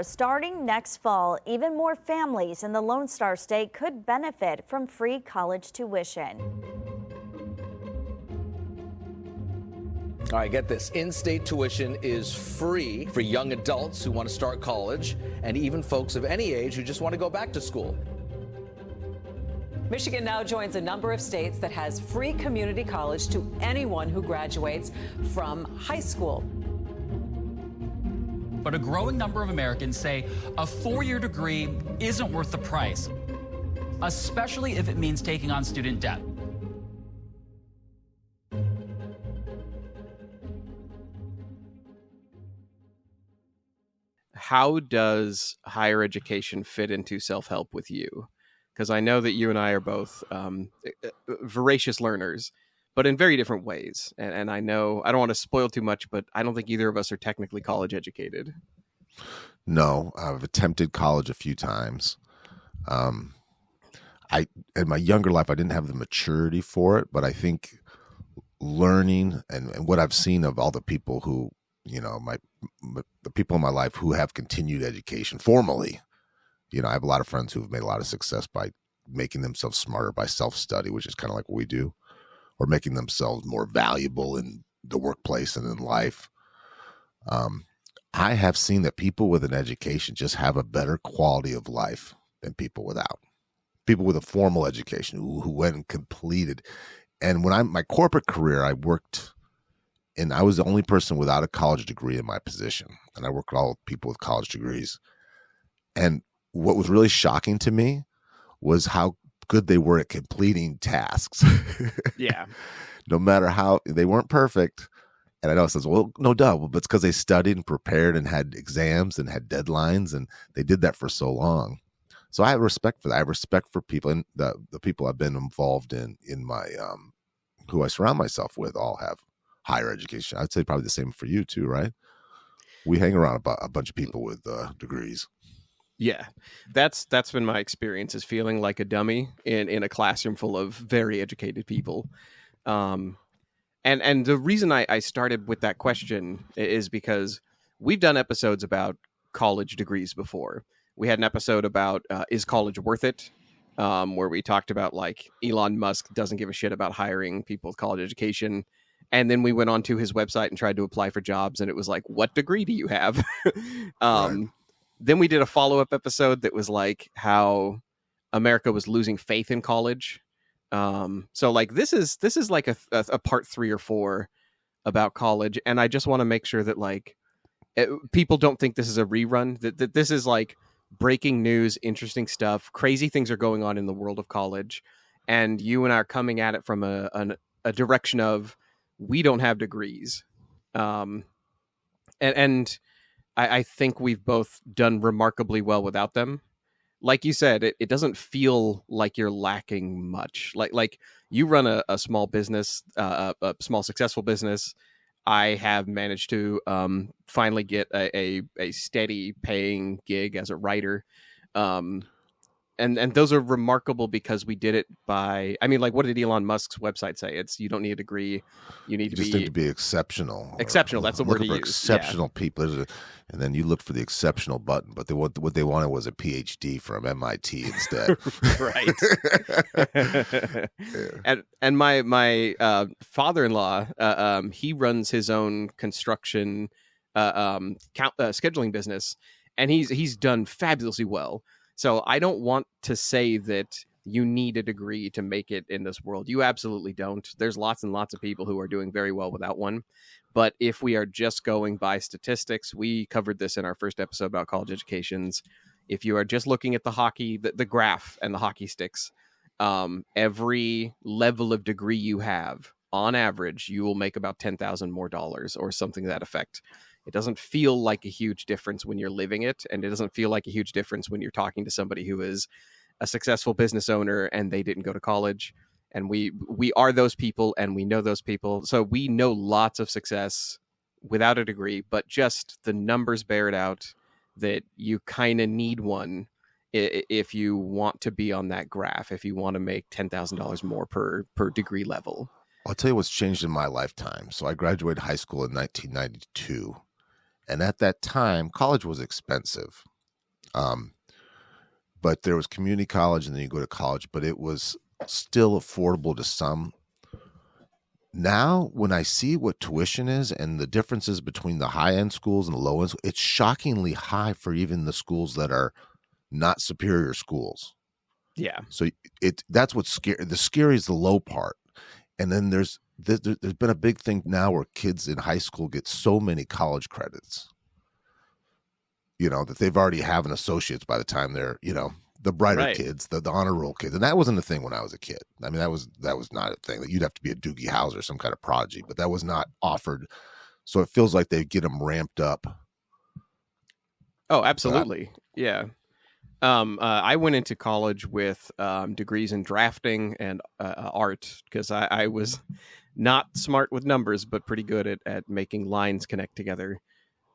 Starting next fall, even more families in the Lone Star State could benefit from free college tuition. All right, get this. In-state tuition is free for young adults who want to start college and even folks of any age who just want to go back to school. Michigan now joins a number of states that has free community college to anyone who graduates from high school. But a growing number of Americans say a four-year degree isn't worth the price, especially if it means taking on student debt. How does higher education fit into self-help with you? Because I know that you and I are both voracious learners, but in very different ways. And I know, I don't want to spoil too much, but I don't think either of us are technically college educated. No, I've attempted college a few times. In my younger life, I didn't have the maturity for it, but I think learning and what I've seen of all the people who, the people in my life who have continued education formally, I have a lot of friends who've made a lot of success by making themselves smarter by self-study, which is kind of like what we do, or making themselves more valuable in the workplace and in life. I have seen that people with an education just have a better quality of life than people without. People with a formal education who went and completed. And when my corporate career, I worked, and I was the only person without a college degree in my position. And I worked with all people with college degrees. And what was really shocking to me was how good they were at completing tasks. Yeah. No matter how, they weren't perfect. And I know it says, well, no doubt, but it's because they studied and prepared and had exams and had deadlines, and they did that for so long. So I have respect for that. I have respect for people, and the people I've been involved in my, who I surround myself with, all have higher education. I'd say probably the same for you too, right? We hang around a bunch of people with degrees. Yeah, that's been my experience, is feeling like a dummy in a classroom full of very educated people. And the reason I started with that question is because we've done episodes about college degrees before. We had an episode about is college worth it, where we talked about like Elon Musk doesn't give a shit about hiring people with college education. And then we went onto his website and tried to apply for jobs, and it was like, what degree do you have? Right. Then we did a follow-up episode that was like how America was losing faith in college. So like this is like a part 3 or 4 about college, and I just want to make sure that like people don't think this is a rerun. That this is like breaking news, interesting stuff, crazy things are going on in the world of college, and you and I are coming at it from a direction of we don't have degrees, and I think we've both done remarkably well without them. Like you said, it doesn't feel like you're lacking much. Like you run a small business, a small successful business. I have managed to finally get a steady paying gig as a writer. And those are remarkable because we did it by, I mean, like, what did Elon Musk's website say? It's, you don't need a degree. You need just need to be exceptional. Exceptional. That's the word to use. Exceptional people. And then you look for the exceptional button, but what they wanted was a PhD from MIT instead. Right. Yeah. And my father-in-law, he runs his own construction scheduling business, and he's done fabulously well. So I don't want to say that you need a degree to make it in this world. You absolutely don't. There's lots and lots of people who are doing very well without one. But if we are just going by statistics, we covered this in our first episode about college educations. If you are just looking at the hockey, the graph and the hockey sticks, every level of degree you have, on average, you will make about $10,000 more or something to that effect. It doesn't feel like a huge difference when you're living it, and it doesn't feel like a huge difference when you're talking to somebody who is a successful business owner and they didn't go to college. And we are those people, and we know those people. So we know lots of success without a degree, but just the numbers bear it out that you kind of need one if you want to be on that graph, if you want to make $10,000 more per degree level. I'll tell you what's changed in my lifetime. So I graduated high school in 1992. And at that time, college was expensive. But there was community college and then you go to college, but it was still affordable to some. Now, when I see what tuition is and the differences between the high-end schools and the low-end, it's shockingly high for even the schools that are not superior schools. Yeah. So that's what's scary. The scary is the low part. And then there's been a big thing now where kids in high school get so many college credits, that they've already have an associate's by the time they're, the brighter Right. kids, the honor roll kids. And that wasn't a thing when I was a kid. I mean, that was not a thing that you'd have to be a Doogie Howser, some kind of prodigy, but that was not offered. So it feels like they get them ramped up. Oh, absolutely. Yeah. I went into college with degrees in drafting and art because I was not smart with numbers, but pretty good at making lines connect together.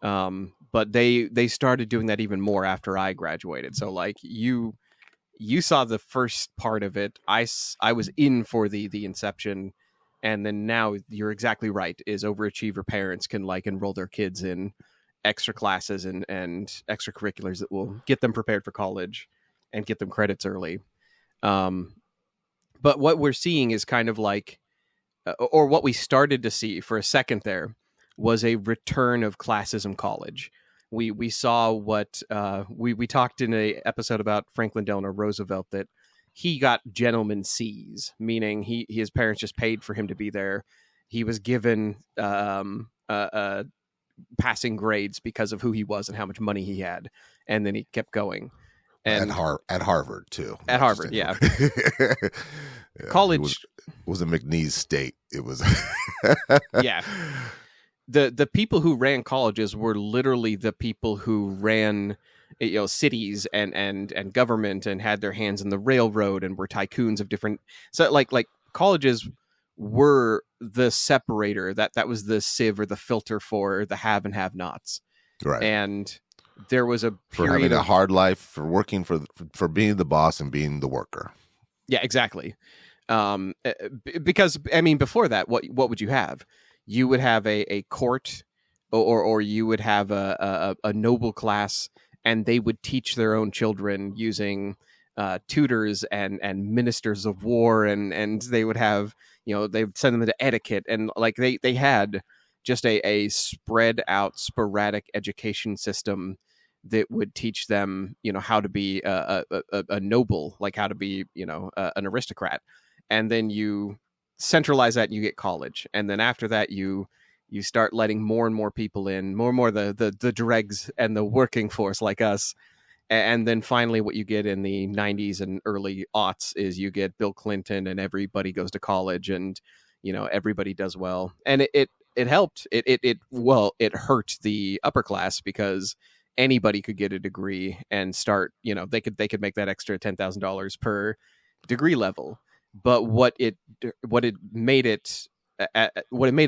But they started doing that even more after I graduated. So like you saw the first part of it. I was in for the inception, and then now you're exactly right. Is overachiever parents can like enroll their kids in extra classes and extracurriculars that will get them prepared for college and get them credits early. But what we're seeing is kind of like, or what we started to see for a second there was a return of classism college. We saw what we talked in a episode about Franklin Delano Roosevelt that he got gentleman C's, meaning his parents just paid for him to be there. He was given passing grades because of who he was and how much money he had, and then he kept going. And At Harvard too. At Harvard, yeah. Yeah, College was a McNeese state. It was yeah. The people who ran colleges were literally the people who ran cities and government and had their hands in the railroad and were tycoons of different. So like colleges were the separator, that was the sieve or the filter for the have and have nots. Right. And there was a for period having a of hard life, for working for being the boss and being the worker. Yeah, exactly. Because I mean, before that, what would you have? You would have a court, or you would have a noble class, and they would teach their own children using tutors and ministers of war, and they would have they would send them into etiquette, and like they had just a spread out sporadic education system that would teach them how to be a noble, like how to be an aristocrat. And then you centralize that and you get college, and then after that you start letting more and more people in, more the dregs and the working force like us. And then finally what you get in the 90s and early aughts is you get Bill Clinton and everybody goes to college, and everybody does well. And it helped. It hurt the upper class because anybody could get a degree and start, they could make that extra $10,000 per degree level. But what it made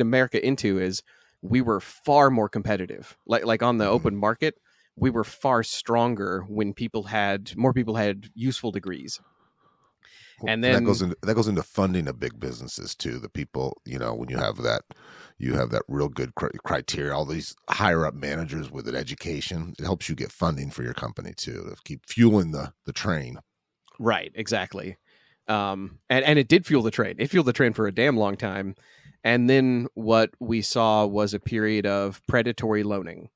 America into is we were far more competitive. Like on the open market, we were far stronger when more people had useful degrees. And then that goes into funding of big businesses too. The people, when you have that real good criteria, all these higher up managers with an education, it helps you get funding for your company too, to keep fueling the train. Right, exactly. And it did fuel the train. It fueled the train for a damn long time. And then what we saw was a period of predatory loaning.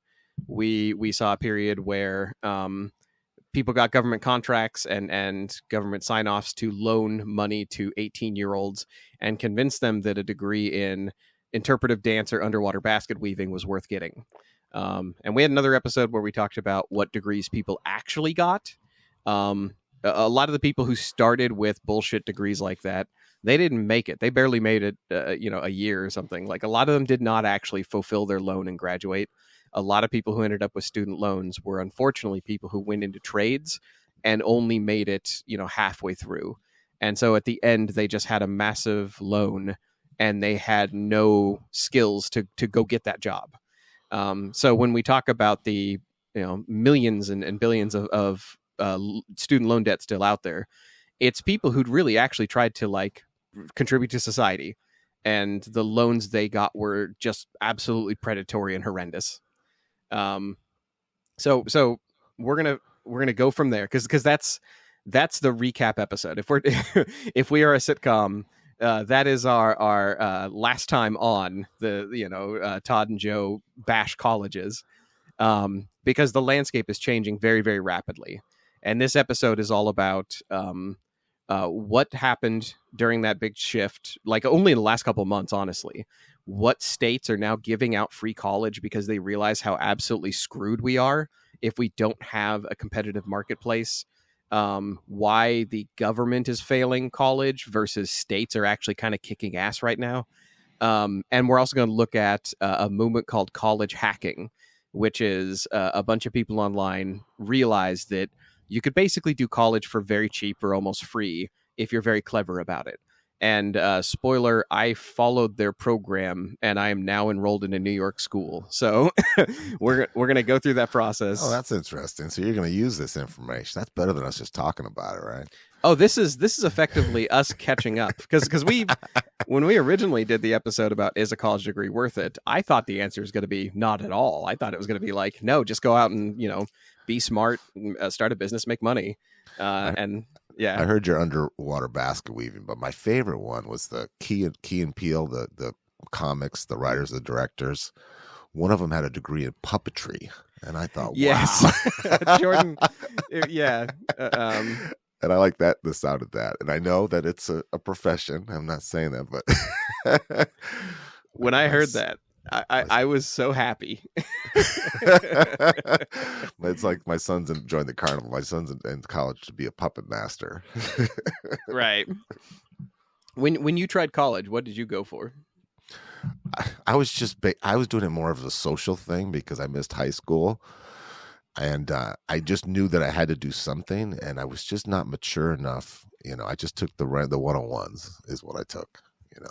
We saw a period where people got government contracts and government sign-offs to loan money to 18-year-olds and convince them that a degree in interpretive dance or underwater basket weaving was worth getting. And we had another episode where we talked about what degrees people actually got. A lot of the people who started with bullshit degrees like that, they didn't make it. They barely made it, a year or something. Like a lot of them did not actually fulfill their loan and graduate. A lot of people who ended up with student loans were unfortunately people who went into trades and only made it, halfway through. And so at the end, they just had a massive loan and they had no skills to go get that job. So when we talk about the, millions and billions of student loan debt still out there, it's people who'd really actually tried to like contribute to society, and the loans they got were just absolutely predatory and horrendous. Um, so we're gonna go from there because that's the recap episode. If we're if we are a sitcom, that is our last time on the Todd and Joe bash colleges, because the landscape is changing very, very rapidly, and this episode is all about what happened during that big shift, like only in the last couple of months, honestly. What states are now giving out free college because they realize how absolutely screwed we are if we don't have a competitive marketplace. Why the government is failing college versus states are actually kind of kicking ass right now. And we're also going to look at a movement called college hacking, which is a bunch of people online realize that you could basically do college for very cheap or almost free if you're very clever about it. And spoiler, I followed their program, and I am now enrolled in a New York school. So we're going to go through that process. Oh, that's interesting. So you're going to use this information. That's better than us just talking about it, right? Oh, this is effectively us catching up because when we originally did the episode about is a college degree worth it, I thought the answer was going to be not at all. I thought it was going to be like, no, just go out and be smart, start a business, make money, and yeah. I heard your underwater basket weaving, but my favorite one was the Key and Peele, the comics, the writers, the directors. One of them had a degree in puppetry, and I thought, yes, wow. Jordan, yeah. And I like the sound of that. And I know that it's a profession. I'm not saying that, but when I heard that, I was so happy. It's like my son's joined the carnival. My son's in college to be a puppet master. Right. When you tried college, what did you go for? I was doing it more of a social thing because I missed high school. And I just knew that I had to do something, and I was just not mature enough. I just took the 101s is what I took.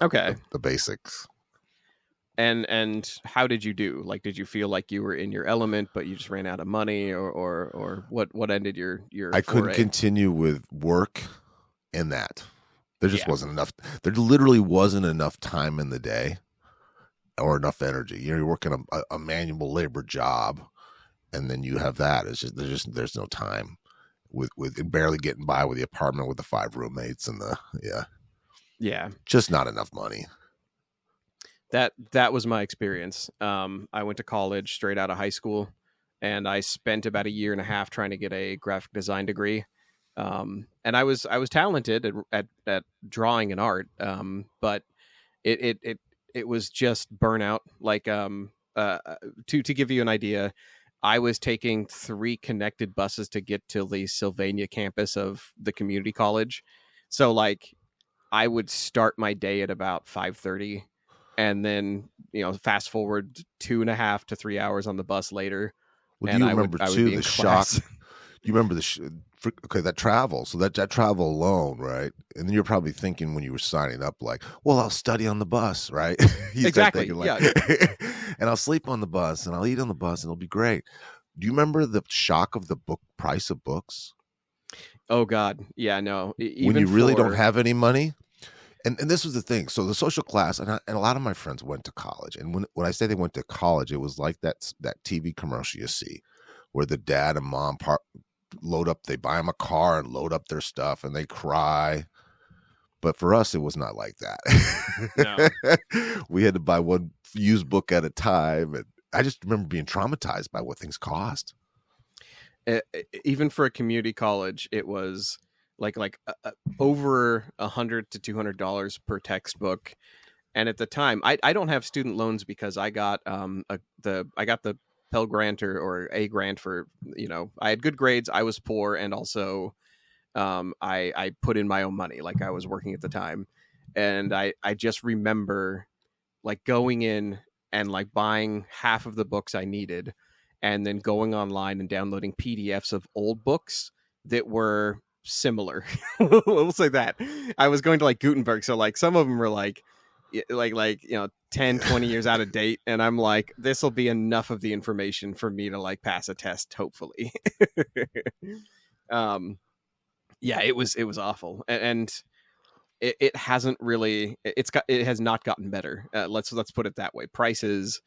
Okay. The basics. And how did you do? Like, did you feel like you were in your element, but you just ran out of money, or what ended your I couldn't foray? continue with work in that. There just wasn't enough. There literally wasn't enough time in the day or enough energy. You're working a manual labor job. And then you have that. It's just there's no time with barely getting by with the apartment with the 5 roommates and just not enough money. That was my experience. I went to college straight out of high school, and I spent about a year and a half trying to get a graphic design degree. And I was talented at drawing and art, but it was just burnout. Like to give you an idea, I was taking 3 connected buses to get to the Sylvania campus of the community college. So like I would start my day at about 5:30 and then, fast forward 2.5 to 3 hours on the bus later. Well, do you remember too the shock? You remember that travel. So that travel alone, right? And then you're probably thinking when you were signing up, like, well, I'll study on the bus, right? Exactly. Thinking, Yeah. And I'll sleep on the bus and I'll eat on the bus and it'll be great. Do you remember the shock of the price of books? Oh God. Yeah, no. When you really don't have any money. And this was the thing. So the social class, and a lot of my friends went to college. And when I say they went to college, it was like that TV commercial you see where the dad and mom load up, they buy them a car and load up their stuff and they cry. But for us, it was not like that. No. We had to buy one used book at a time. And I just remember being traumatized by what things cost. Even for a community college, it was like over $100 to $200 per textbook. And at the time, I don't have student loans because I got the Pell Grant or a grant for, I had good grades. I was poor. And also I put in my own money. Like I was working at the time. And I just remember like going in and like buying half of the books I needed and then going online and downloading PDFs of old books that were similar. We'll say that. I was going to like Gutenberg. So like some of them were like 10, 20 years out of date. And I'm like, this will be enough of the information for me to like pass a test, hopefully. Yeah, it was awful. And it hasn't really, it has not gotten better. Let's put it that way. Prices,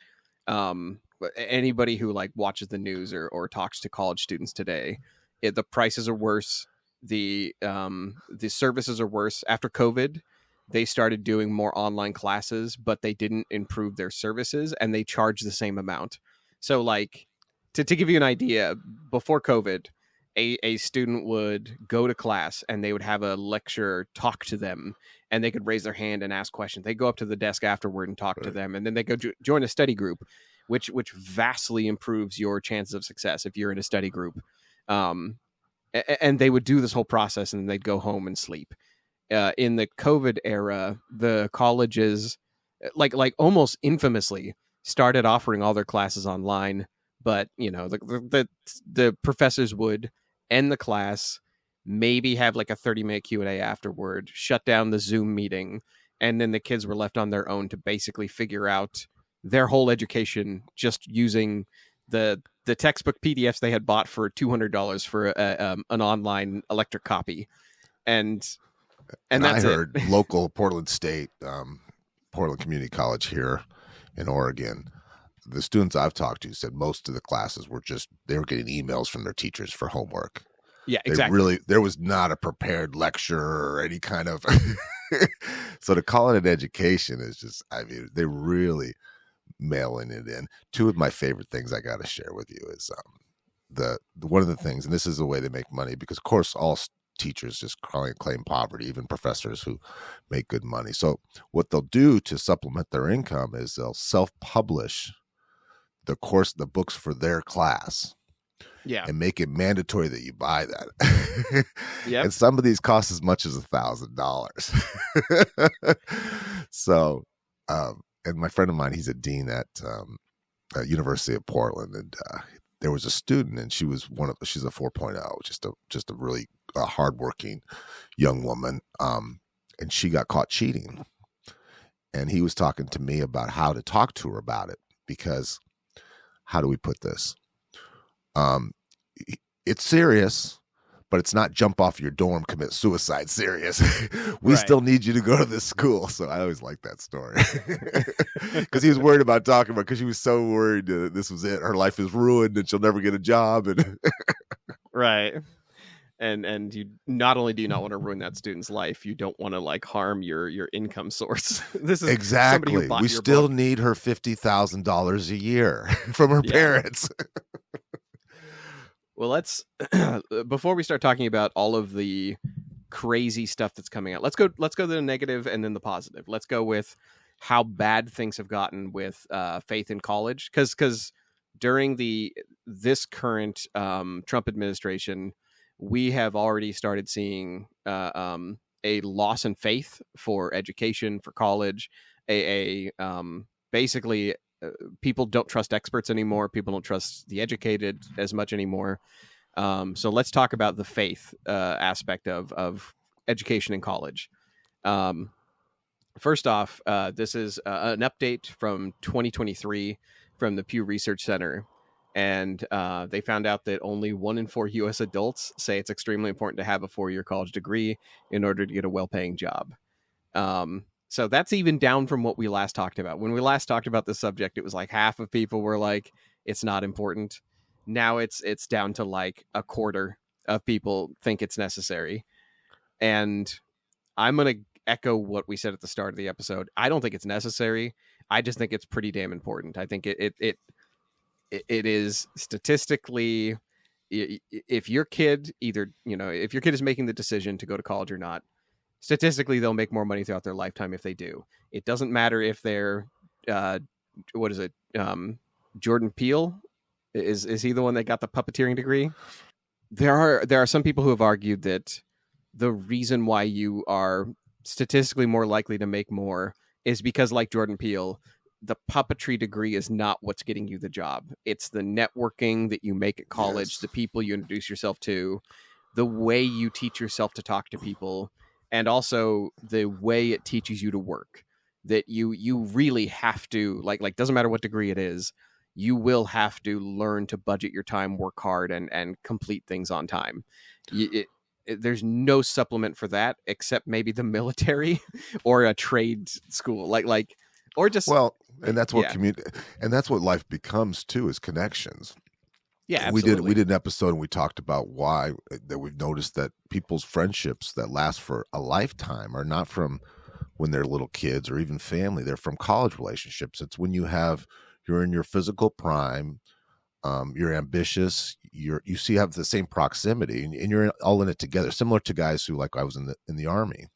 anybody who like watches the news or talks to college students today, the prices are worse. The services are worse. After COVID, they started doing more online classes, but they didn't improve their services and they charge the same amount. So like to give you an idea, before COVID, a student would go to class and they would have a lecturer talk to them and they could raise their hand and ask questions. They go up to the desk afterward and talk to them, and then they go join a study group, which vastly improves your chances of success if you're in a study group. And they would do this whole process and they'd go home and sleep. In the COVID era, the colleges, like almost infamously, started offering all their classes online. But the professors would end the class, maybe have like a 30-minute Q&A afterward, shut down the Zoom meeting, and then the kids were left on their own to basically figure out their whole education just using the textbook PDFs they had bought for $200 for an online electric copy, and that's I heard it. local Portland State, Portland Community College here in Oregon, the students I've talked to said most of the classes they were getting emails from their teachers for homework. Yeah, exactly. There was not a prepared lecture or any kind of, so to call it an education is just, I mean, they really mailing it in. Two of my favorite things I got to share with you is one of the things, and this is the way they make money, because of course all teachers just claim poverty, even professors who make good money. So what they'll do to supplement their income is they'll self-publish the books for their class. Yeah. And make it mandatory that you buy that. Yeah. And some of these cost as much as $1,000. So, and my friend of mine, he's a dean at University of Portland, and there was a student, and she's a 4.0, just a really hardworking young woman, and she got caught cheating. And he was talking to me about how to talk to her about it, because how do we put this? It's serious, but it's not jump off your dorm, commit suicide serious. We still need you to go to this school. So I always like that story, because he was worried about talking about, because she was so worried that this was it. Her life is ruined and she'll never get a job. And right. And you not only do you not want to ruin that student's life, you don't want to like harm your income source. This is exactly. We still need her $50,000 a year from her parents. Well, let's before we start talking about all of the crazy stuff that's coming out, let's go to the negative and then the positive. Let's go with how bad things have gotten with faith in college, because during this current Trump administration, we have already started seeing a loss in faith for education, for college. Basically, people don't trust experts anymore. People don't trust the educated as much anymore. So let's talk about the faith aspect of education in college. First off, this is an update from 2023 from the Pew Research Center. And they found out that only 1 in 4 U.S. adults say it's extremely important to have a 4-year college degree in order to get a well-paying job. So that's even down from what we last talked about. When we last talked about this subject, it was like half of people were like, it's not important. Now it's down to like a quarter of people think it's necessary. And I'm going to echo what we said at the start of the episode. I don't think it's necessary. I just think it's pretty damn important. I think it is statistically, if your kid if your kid is making the decision to go to college or not, statistically they'll make more money throughout their lifetime if they do. It doesn't matter if they're Jordan Peele, is he the one that got the puppeteering degree? There are some people who have argued that the reason why you are statistically more likely to make more is because, like Jordan Peele, the puppetry degree is not what's getting you the job. It's the networking that you make at college, yes, the people you introduce yourself to, the way you teach yourself to talk to people, and also the way it teaches you to work. That you really have to, like doesn't matter what degree it is, you will have to learn to budget your time, work hard, and complete things on time. There's no supplement for that except maybe the military or a trade school, or just And that's what Yeah. and that's what life becomes too, is connections. Yeah, We absolutely. did an episode and we talked about why that we've noticed that people's friendships that last for a lifetime are not from when they're little kids or even family. They're from college relationships. It's when you're in your physical prime, you're ambitious, you see have the same proximity, and you're all in it together. Similar to guys who, like I was in the army.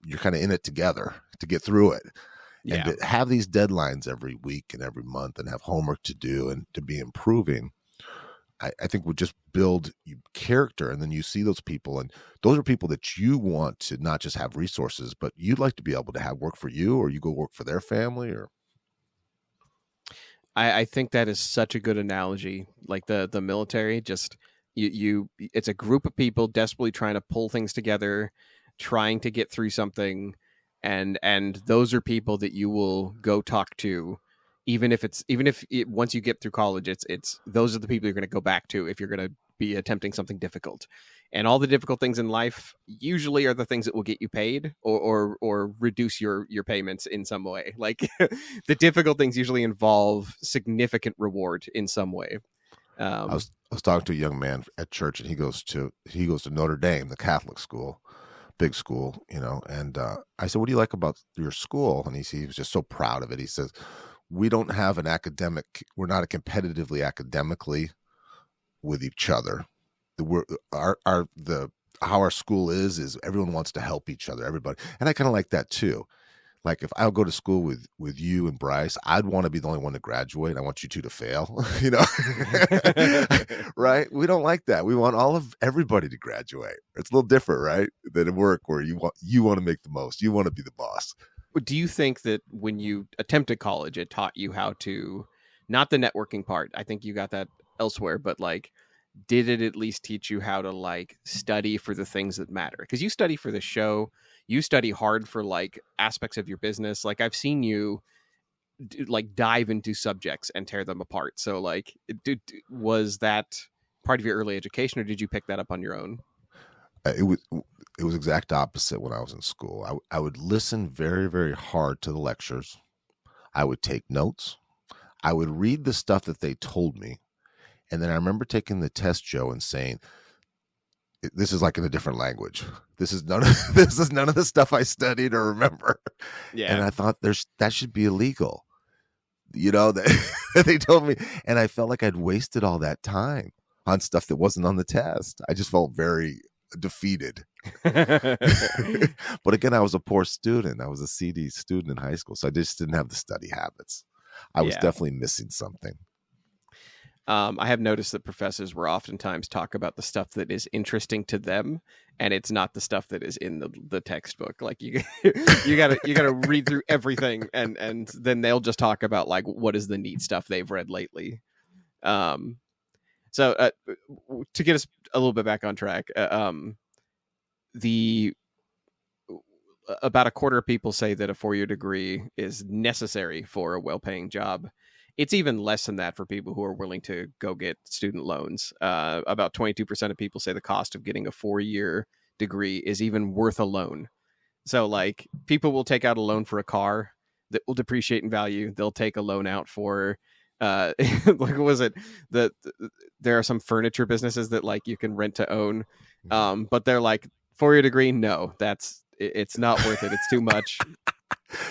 You're kind of in it together to get through it, and Yeah. to have these deadlines every week and every month, and have homework to do and to be improving. I think would just build character, and then you see those people, and those are people that you want to not just have resources, but you'd like to be able to have work for you, or you go work for their family, or I think that is such a good analogy. Like the military, just it's a group of people desperately trying to pull things together, trying to get through something, and those are people that you will go talk to, even if once you get through college, it's those are the people you're going to go back to if you're going to be attempting something difficult. And all the difficult things in life usually are the things that will get you paid, or reduce your payments in some way. Like the difficult things usually involve significant reward in some way. I was talking to a young man at church, and he goes to Notre Dame, the Catholic school, big school, and I said, "What do you like about your school?" And he was just so proud of it. He says, "We don't have we're not competitively academically with each other. How our school is everyone wants to help each other, everybody." And I kind of like that too. Like, if I'll go to school with you and Bryce, I'd want to be the only one to graduate. I want you two to fail, right? We don't like that. We want everybody to graduate. It's a little different, right? Than at work, where you want to make the most. You want to be the boss. Do you think that when you attempted college, it taught you how to, not the networking part, I think you got that elsewhere, but like, did it at least teach you how to like study for the things that matter? Because you study for the show, you study hard for like aspects of your business. Like, I've seen you like dive into subjects and tear them apart. So like, was that part of your early education, or did you pick that up on your own? It was exact opposite when I was in school. I would listen very, very hard to the lectures. I would take notes. I would read the stuff that they told me. And then I remember taking the test, Joe, and saying, "This is like in a different language. This is none of the stuff I studied or remember." Yeah. And I thought that should be illegal. That they told me, and I felt like I'd wasted all that time on stuff that wasn't on the test. I just felt very defeated. But again, I was a poor student. I was a CD student in high school, so I just didn't have the study habits. I was definitely missing something. I have noticed that professors will oftentimes talk about the stuff that is interesting to them, and it's not the stuff that is in the textbook. Like you gotta read through everything, and then they'll just talk about like what is the neat stuff they've read lately. So to get us a little bit back on track, the about a quarter of people say that a 4-year degree is necessary for a well-paying job. It's even less than that for people who are willing to go get student loans. About 22% of people say the cost of getting a 4-year degree is even worth a loan. So like, people will take out a loan for a car that will depreciate in value. They'll take a loan out for like, what was it? There are some furniture businesses that like you can rent to own. But they're like, 4-year degree, no, it's not worth it. It's too much.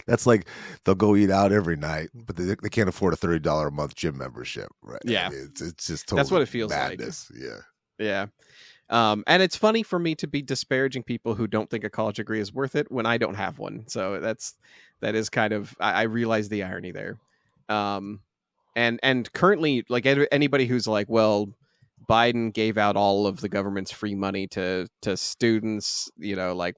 That's like they'll go eat out every night, but they can't afford a $30 a month gym membership, right? Yeah. I mean, it's just totally That's what it feels madness. like. Yeah. And it's funny for me to be disparaging people who don't think a college degree is worth it when I don't have one. So that is kind of, I realize the irony there. And currently, like, anybody who's like, well, Biden gave out all of the government's free money to students, like,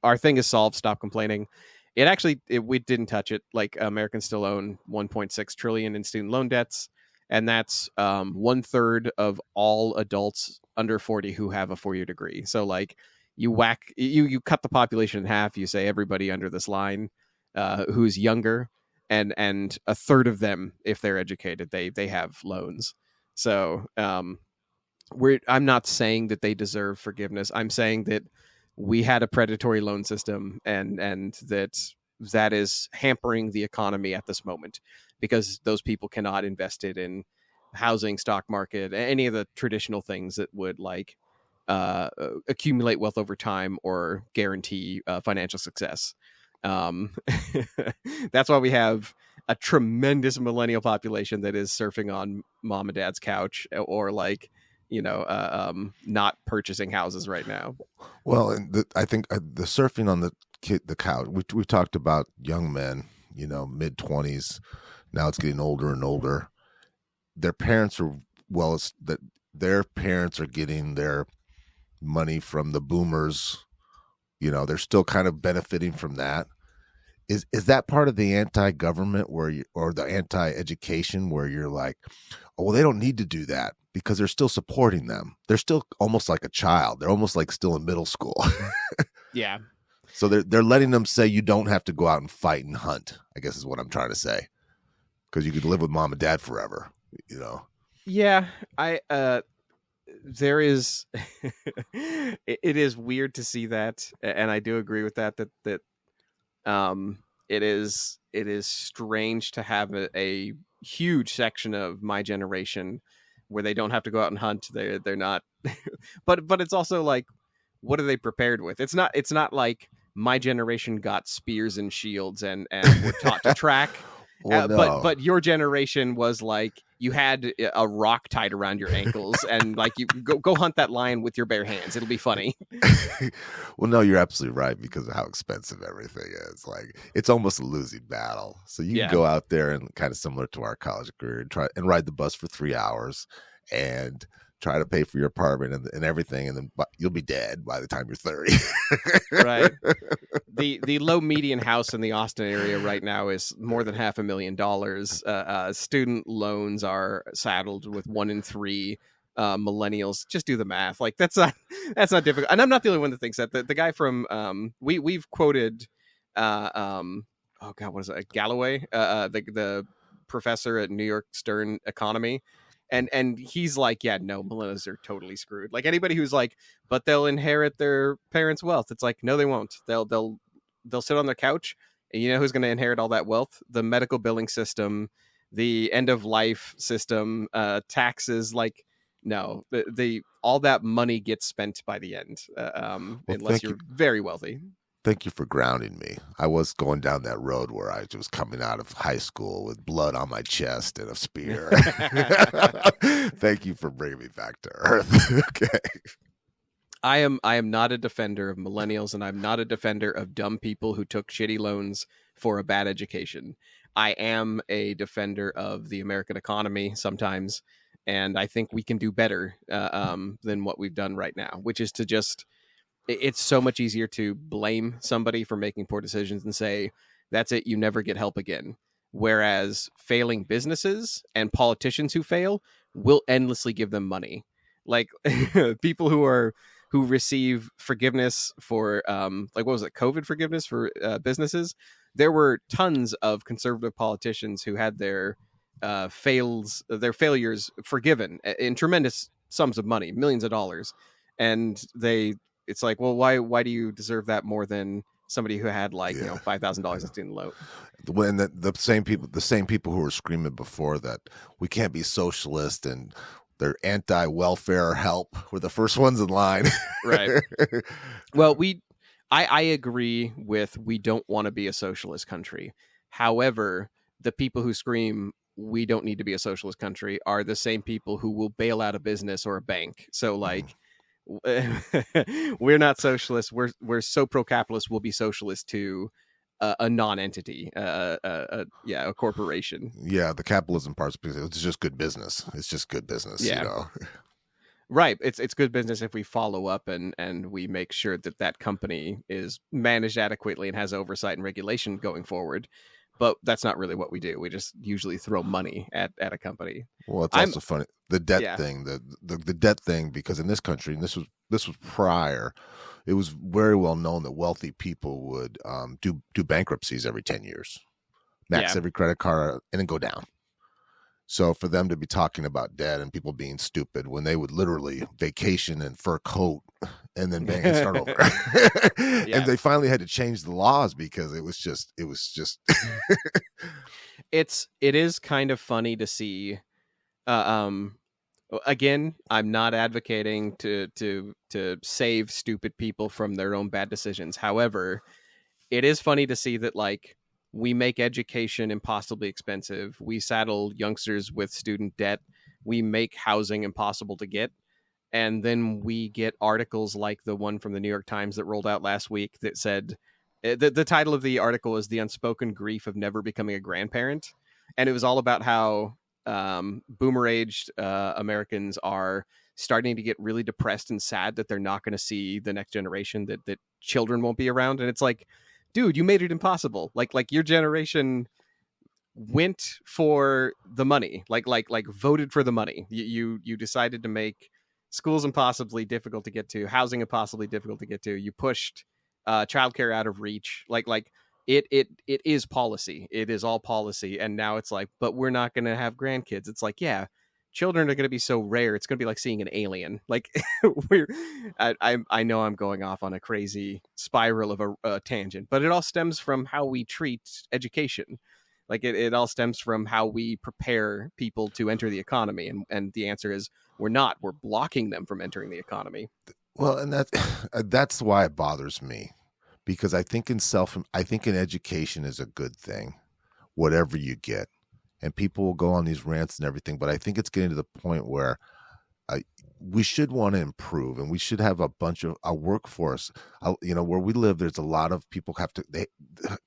our thing is solved, stop complaining. We didn't touch it. Like, Americans still own 1.6 trillion in student loan debts, and that's 1/3 of all adults under 40 who have a 4-year degree. So like, you cut the population in half. You say everybody under this line who's younger, and 1/3 of them, if they're educated, they have loans. So I'm not saying that they deserve forgiveness. I'm saying that we had a predatory loan system, and that that is hampering the economy at this moment, because those people cannot invest it in housing, stock market, any of the traditional things that would like accumulate wealth over time or guarantee financial success. That's why we have a tremendous millennial population that is surfing on mom and dad's couch, or like, not purchasing houses right now. Well, and I think the surfing on the couch. We've talked about young men, mid-20s. Now it's getting older and older. Their parents are that their parents are getting their money from the boomers. They're still kind of benefiting from that. Is that part of the anti-government or the anti-education where you're like, oh, well, they don't need to do that because they're still supporting them. They're still almost like a child. They're almost like still in middle school. Yeah. So they're letting them say you don't have to go out and fight and hunt, I guess is what I'm trying to say. Because you could live with mom and dad forever, Yeah, there is, it is weird to see that, and I do agree with that it is strange to have a huge section of my generation where they don't have to go out and hunt. They're not, but it's also like, what are they prepared with? It's not like my generation got spears and shields and were taught to track. Well, no. But your generation was like, you had a rock tied around your ankles and like, you go hunt that lion with your bare hands. It'll be funny. Well, no, you're absolutely right because of how expensive everything is. Like, it's almost a losing battle. So you can go out there and kind of similar to our college career and try and ride the bus for 3 hours and try to pay for your apartment and everything, and then you'll be dead by the time you're 30. Right. The low median house in the Austin area right now is more than $500,000. Student loans are saddled with 1 in 3 millennials. Just do the math. Like that's not difficult. And I'm not the only one that thinks that. The guy from we've quoted oh god, what is it? Galloway, the professor at New York Stern Economy. And he's like, yeah, no, millennials are totally screwed. Like anybody who's like, but they'll inherit their parents' wealth. It's like, no, they won't. They'll sit on their couch, and you know who's going to inherit all that wealth? The medical billing system, the end of life system, taxes. Like, no, the all that money gets spent by the end, unless you're very wealthy. Thank you for grounding me. I was going down that road where I was coming out of high school with blood on my chest and a spear. Thank you for bringing me back to earth. Okay. I am not a defender of millennials, and I'm not a defender of dumb people who took shitty loans for a bad education. I am a defender of the American economy sometimes, and I think we can do better than what we've done right now, which is to just... It's so much easier to blame somebody for making poor decisions and say, that's it, you never get help again. Whereas failing businesses and politicians who fail will endlessly give them money. Like people who receive forgiveness for, like, what was it? COVID forgiveness for businesses. There were tons of conservative politicians who had their failures forgiven in tremendous sums of money, millions of dollars. And it's like, well, why do you deserve that more than somebody who had like $5,000 in student loan? When the same people who were screaming before that we can't be socialist and they're anti-welfare help were the first ones in line. Right. Well, I agree with, we don't want to be a socialist country. However, the people who scream we don't need to be a socialist country are the same people who will bail out a business or a bank. So like, we're not socialists. We're so pro-capitalist. We'll be socialist to a non-entity, a corporation. Yeah, the capitalism part's because it's just good business. It's just good business. Yeah. You know? Right. It's good business if we follow up and we make sure that company is managed adequately and has oversight and regulation going forward. But that's not really what we do. We just usually throw money at a company. Well, it's also funny. The debt thing, the debt thing, because in this country, and this was prior, it was very well known that wealthy people would do bankruptcies every 10 years, max every credit card, and then go down. So for them to be talking about debt and people being stupid when they would literally vacation in fur coat and then bang and start over. Yeah. And they finally had to change the laws because it was just It is kind of funny to see. Again, I'm not advocating to save stupid people from their own bad decisions. However, it is funny to see that, like, we make education impossibly expensive. We saddle youngsters with student debt. We make housing impossible to get. And then we get articles like the one from the New York Times that rolled out last week that said the title of the article is "The Unspoken Grief of Never Becoming a Grandparent." And it was all about how boomer aged Americans are starting to get really depressed and sad that they're not going to see the next generation, that children won't be around. And it's like, dude, you made it impossible. Like your generation went for the money, like voted for the money. You decided to make schools impossibly difficult to get to, housing impossibly difficult to get to. You pushed childcare out of reach. Like it is policy. It is all policy. And now it's like, but we're not going to have grandkids. It's like, yeah, children are going to be so rare. It's going to be like seeing an alien. Like I know I'm going off on a crazy spiral of a tangent, but it all stems from how we treat education. Like it all stems from how we prepare people to enter the economy. And the answer is we're not. We're blocking them from entering the economy. well, and that's why it bothers me, because I think in education is a good thing, whatever you get, and people will go on these rants and everything. But I think it's getting to the point where we should want to improve, and we should have a bunch of our workforce. Where we live, there's a lot of people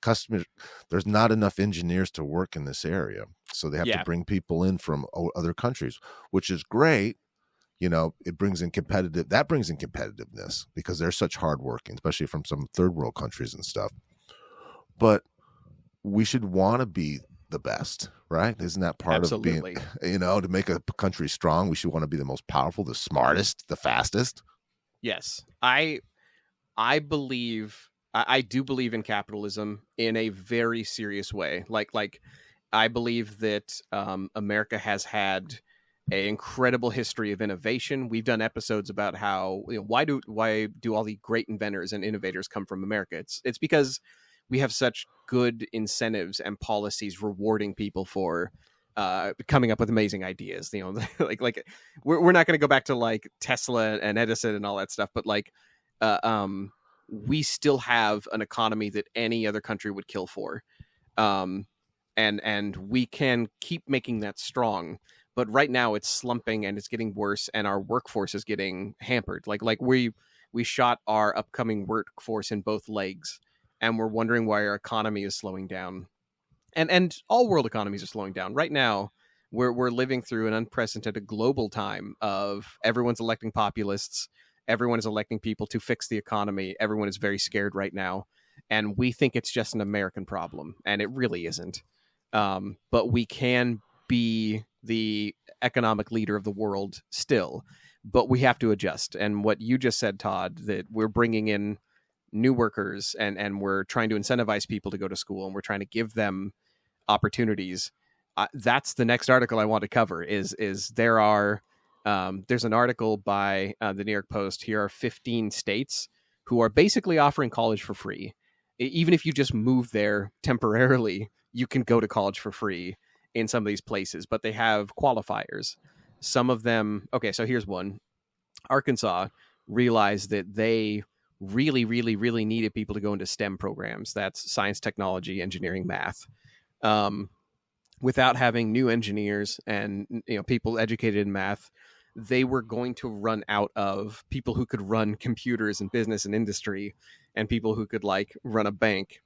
customers. There's not enough engineers to work in this area, so they have to bring people in from other countries, which is great. It brings in competitiveness because they're such hardworking, especially from some third world countries and stuff. But we should want to be the best, right? Isn't that part Absolutely. of being, to make a country strong? We should want to be the most powerful, the smartest, the fastest. Yes. I believe, I do believe in capitalism in a very serious way. Like I believe that America has had an incredible history of innovation. We've done episodes about how, why do all the great inventors and innovators come from America? It's because we have such good incentives and policies rewarding people for coming up with amazing ideas. Like we're not going to go back to like Tesla and Edison and all that stuff, but like we still have an economy that any other country would kill for, and we can keep making that strong. But right now it's slumping and it's getting worse, and our workforce is getting hampered. Like we shot our upcoming workforce in both legs, and we're wondering why our economy is slowing down. And all world economies are slowing down. Right now, we're living through an unprecedented global time of everyone's electing populists. Everyone is electing people to fix the economy. Everyone is very scared right now. And we think it's just an American problem, and it really isn't. But we can be the economic leader of the world still, but we have to adjust. And what you just said, Todd, that we're bringing in new workers and we're trying to incentivize people to go to school, and we're trying to give them opportunities. That's the next article I want to cover. Is there's an article by the New York Post. Here are 15 states who are basically offering college for free. Even if you just move there temporarily, you can go to college for free in some of these places, but they have qualifiers. Some of them, okay, so here's one. Arkansas realized that they really, really, really needed people to go into STEM programs. That's science, technology, engineering, math. Without having new engineers and people educated in math, they were going to run out of people who could run computers and business and industry, and people who could like run a bank.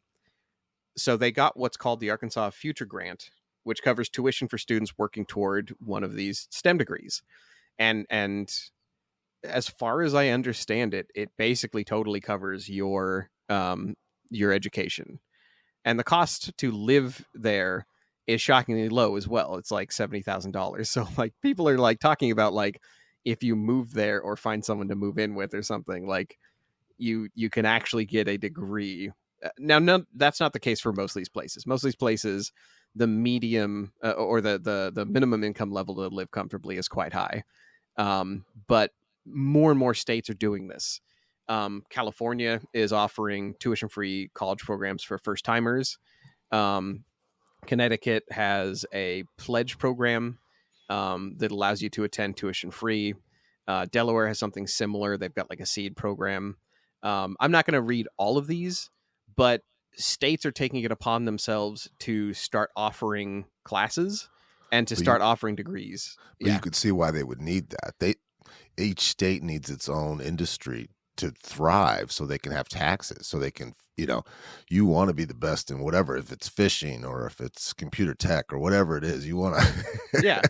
So they got what's called the Arkansas Future Grant, which covers tuition for students working toward one of these STEM degrees. And as far as I understand it, it basically totally covers your education. And the cost to live there is shockingly low as well. It's like $70,000. So like people are like talking about like if you move there or find someone to move in with or something, like you can actually get a degree. Now, that's not the case for most of these places. Most of these places, the medium or the minimum income level to live comfortably is quite high. But more and more states are doing this. California is offering tuition-free college programs for first-timers. Connecticut has a pledge program that allows you to attend tuition-free. Delaware has something similar. They've got like a seed program. I'm not going to read all of these, but states are taking it upon themselves to start offering classes and to start offering degrees. But you could see why they would need that. Each state needs its own industry to thrive, so they can have taxes, so they can, you want to be the best in whatever, if it's fishing or if it's computer tech or whatever it is, you want to, Yeah.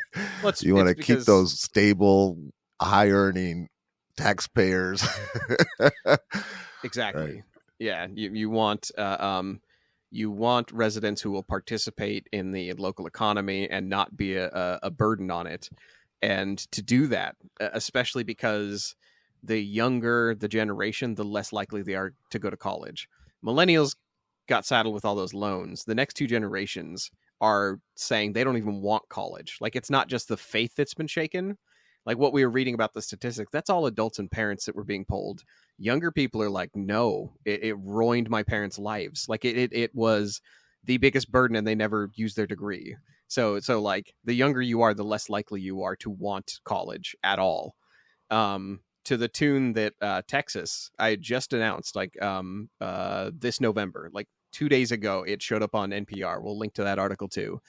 Well, you want to keep those stable, high earning taxpayers. Exactly. Right. Yeah. You want residents who will participate in the local economy and not be a burden on it. And to do that, especially because the younger the generation, the less likely they are to go to college. Millennials got saddled with all those loans. The next two generations are saying they don't even want college. Like, it's not just the faith that's been shaken. Like what we were reading about the statistics, that's all adults and parents that were being polled. Younger people are like, no, it ruined my parents' lives. Like it was the biggest burden, and they never used their degree. So like the younger you are, the less likely you are to want college at all. To the tune that Texas, I just announced this November, like 2 days ago, it showed up on NPR. We'll link to that article too.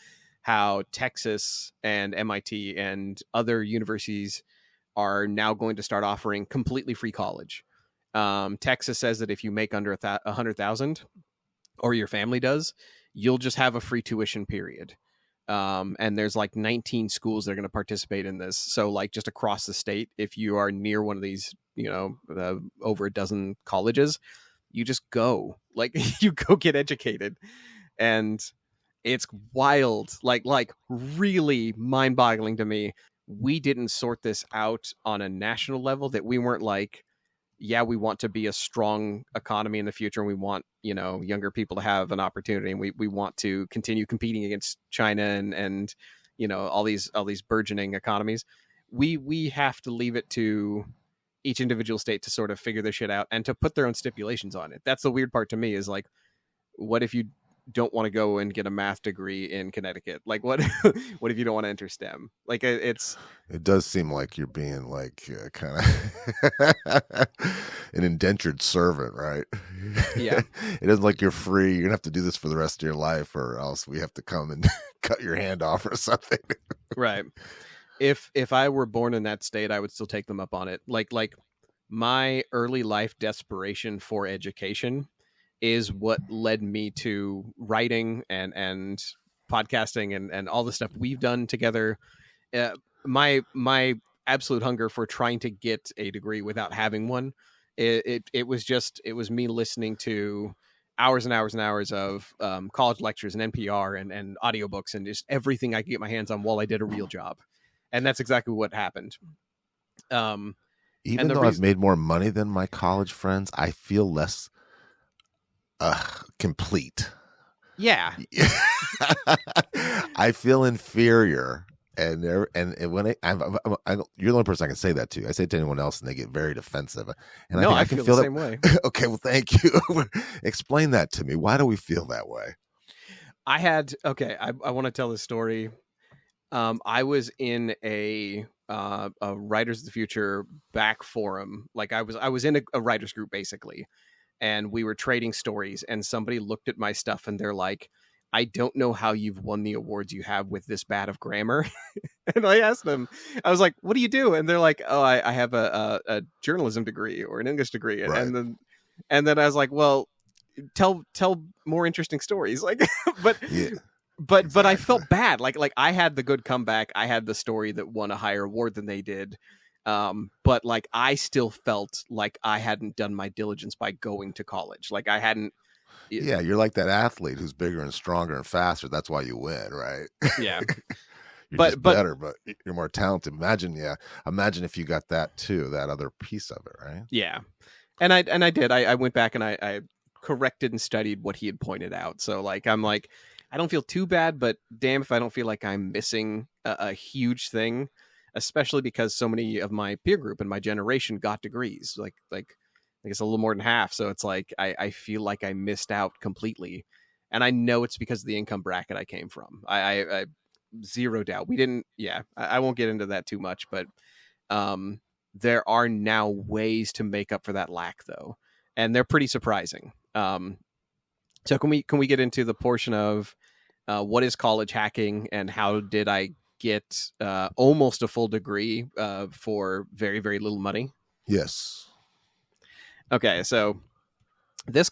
How Texas and MIT and other universities are now going to start offering completely free college. Texas says that if you make under 100,000, or your family does, you'll just have a free tuition period. And there's like 19 schools that are going to participate in this. So like just across the state, if you are near one of these, over a dozen colleges, you just go, like you go get educated. And it's wild, like really mind boggling to me. We didn't sort this out on a national level, that we weren't like, yeah, we want to be a strong economy in the future, and we want, younger people to have an opportunity, and we want to continue competing against China and all these burgeoning economies. We have to leave it to each individual state to sort of figure this shit out and to put their own stipulations on it. That's the weird part to me, is like, what if you don't want to go and get a math degree in Connecticut? Like what if you don't want to enter STEM? Like it does seem like you're being like kind of an indentured servant, right? Yeah. It isn't like you're free. You're gonna have to do this for the rest of your life, or else we have to come and cut your hand off or something. Right. If I were born in that state, I would still take them up on it. Like my early life desperation for education is what led me to writing and podcasting and all the stuff we've done together. My absolute hunger for trying to get a degree without having one, it was me listening to hours and hours and hours of college lectures and NPR and audiobooks and just everything I could get my hands on while I did a real job. And that's exactly what happened. Even though I've made more money than my college friends, I feel less complete. Yeah. I feel inferior, and when you're the only person I can say that to. I say it to anyone else, and they get very defensive. And no, I can feel the same way. Okay, well, thank you. Explain that to me. Why do we feel that way? I want to tell this story. I was in a Writers of the Future back forum. Like I was in a writers group basically, and we were trading stories, and somebody looked at my stuff and they're like, I don't know how you've won the awards you have with this bad of grammar. And I asked them, I was like, what do you do? And they're like, oh, I have a journalism degree or an English degree. Right. And then I was like, well, tell more interesting stories. Like, but yeah. But I felt bad. Like I had the good comeback. I had the story that won a higher award than they did. But like I still felt like I hadn't done my diligence by going to college. Like I hadn't. Yeah, you're like that athlete who's bigger and stronger and faster. That's why you win, right? Yeah. You're just better, but you're more talented. Imagine if you got that too, that other piece of it, right? Yeah. And I did. I went back and I corrected and studied what he had pointed out. So like I'm like, I don't feel too bad, but damn if I don't feel like I'm missing a huge thing, especially because so many of my peer group and my generation got degrees. Like I guess a little more than half. So it's like I feel like I missed out completely, and I know it's because of the income bracket I came from. I zero doubt. We didn't. Yeah, I won't get into that too much, but there are now ways to make up for that lack, though, and they're pretty surprising. So can we get into the portion of what is college hacking and how did I get almost a full degree for very, very little money? Yes. Okay, so this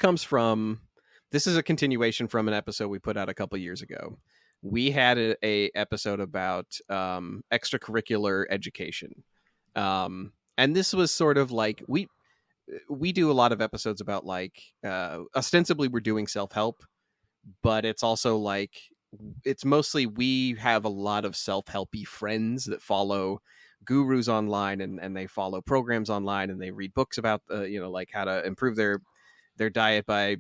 is a continuation from an episode we put out a couple years ago. We had a episode about extracurricular education. And this was sort of like we do a lot of episodes about like ostensibly we're doing self-help, but it's also like it's mostly we have a lot of self-helpy friends that follow gurus online and they follow programs online and they read books about like how to improve their diet by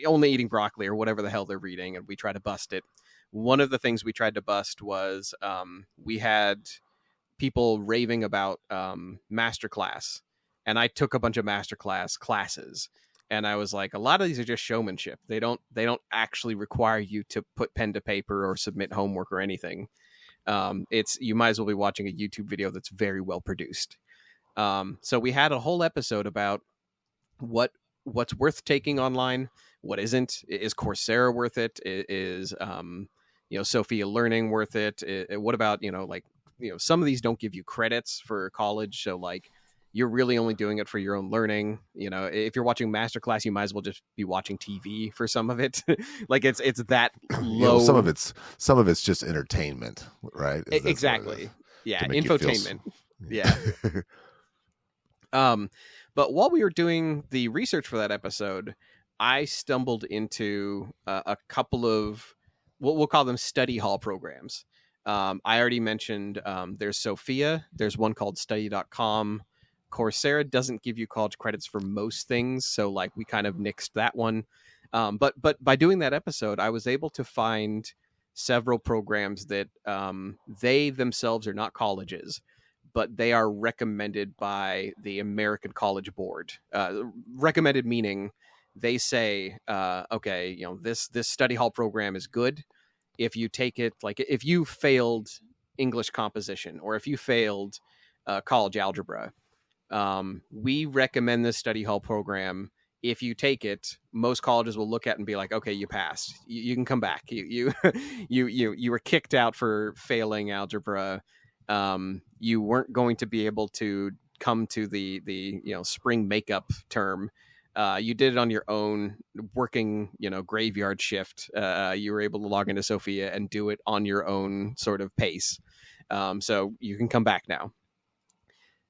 only eating broccoli or whatever the hell they're reading, and we try to bust it. One of the things we tried to bust was we had people raving about masterclass, and I took a bunch of masterclass classes, and I was like, a lot of these are just showmanship. They don't actually require you to put pen to paper or submit homework or anything. It's you might as well be watching a YouTube video that's very well produced. So we had a whole episode about what's worth taking online, what isn't. Is Coursera worth it? Is Sophia Learning worth it? What about some of these don't give you credits for college, so like you're really only doing it for your own learning. If you're watching masterclass, you might as well just be watching TV for some of it. Like it's that low. Some of it's just entertainment, right? Exactly. Yeah, infotainment. Yeah. But while we were doing the research for that episode, I stumbled into a couple of what we'll call them study hall programs. I already mentioned there's Sophia. There's one called study.com. Coursera doesn't give you college credits for most things, so like we kind of nixed that one. But by doing that episode, I was able to find several programs that they themselves are not colleges, but they are recommended by the American College Board. Recommended meaning they say, okay, this study hall program is good if you take it. Like if you failed English composition or if you failed college algebra, we recommend this study hall program. If you take it, most colleges will look at it and be like, okay, you passed. You can come back. You were kicked out for failing algebra. You weren't going to be able to come to the spring makeup term. You did it on your own, working graveyard shift. You were able to log into Sophia and do it on your own sort of pace. So you can come back now.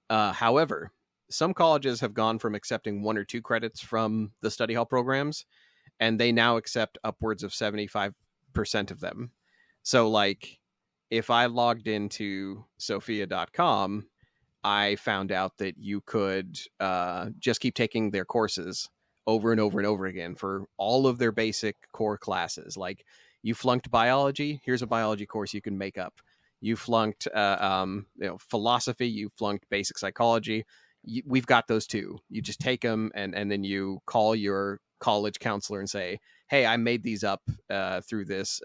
However, some colleges have gone from accepting 1 or 2 credits from the study hall programs, and they now accept upwards of 75% of them. So like if I logged into Sophia.com, I found out that you could just keep taking their courses over and over and over again for all of their basic core classes. Like you flunked biology, here's a biology course you can make up. You flunked philosophy, you flunked basic psychology. We've got those too. You just take them and then you call your college counselor and say, hey, I made these up through this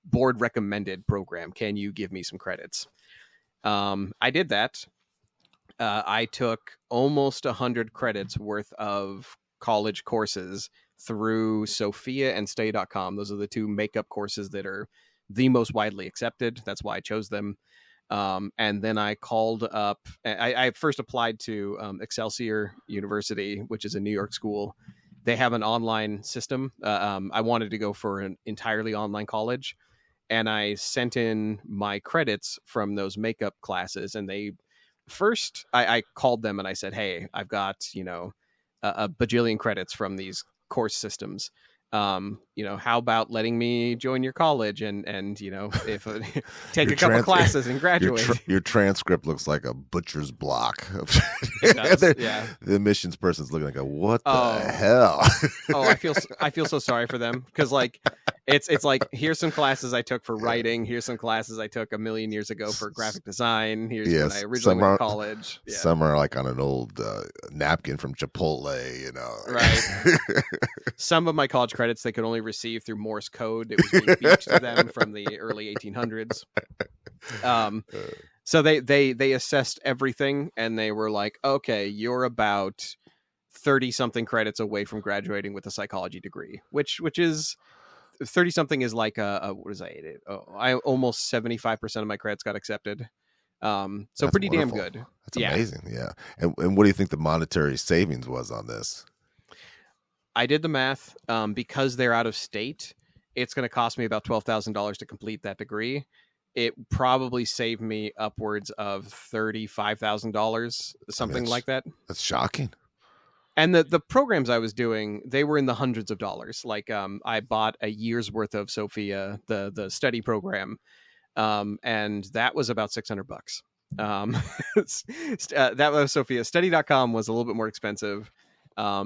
board recommended program. Can you give me some credits? I did that. I took almost 100 credits worth of college courses through Sophia and Stay.com. Those are the 2 makeup courses that are the most widely accepted. That's why I chose them. And then I called up, I first applied to Excelsior University, which is a New York school. They have an online system. I wanted to go for an entirely online college, and I sent in my credits from those makeup classes. And they first, I called them and I said, hey, I've got, a bajillion credits from these course systems. How about letting me join your college and if take a couple classes and graduate. Your transcript looks like a butcher's block. It does, yeah. The admissions person's looking like what the hell? I feel so sorry for them because like It's like, here's some classes I took for writing. Here's some classes I took a million years ago for graphic design. Here's when I originally went to college. Yeah. Some are like on an old napkin from Chipotle, Right. Some of my college credits they could only receive through Morse code. It was being beeped to them from the early 1800s. So they assessed everything, and they were like, okay, you're about 30 something credits away from graduating with a psychology degree, which is 30 something is like what is that? I almost 75% of my credits got accepted. So That's pretty wonderful. damn good. That's amazing. Yeah. And what do you think the monetary savings was on this? I did the math. Because they're out of state, it's going to cost me about $12,000 to complete that degree. It probably saved me upwards of $35,000, something like that. That's shocking. And the programs I was doing, they were in the hundreds of dollars. Like I bought a year's worth of Sophia, the study program, and that was about $600. That was Sophia. Study.com was a little bit more expensive.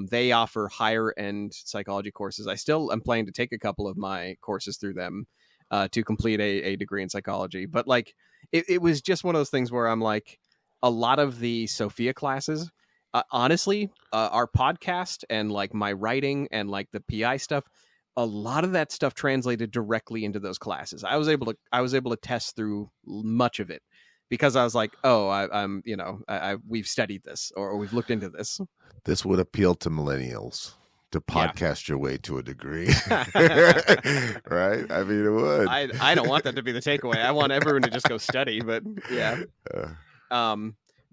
They offer higher end psychology courses. I still am planning to take a couple of my courses through them to complete a degree in psychology. But like it was just one of those things where I'm like, a lot of the Sophia classes, honestly, our podcast and like my writing and like the PI stuff, a lot of that stuff translated directly into those classes. I was able to test through much of it because I was like, oh, I'm we've studied this or we've looked into this. This would appeal to millennials to podcast your way to a degree. Right? I mean, it would. I don't want that to be the takeaway. I want everyone to just go study, but yeah.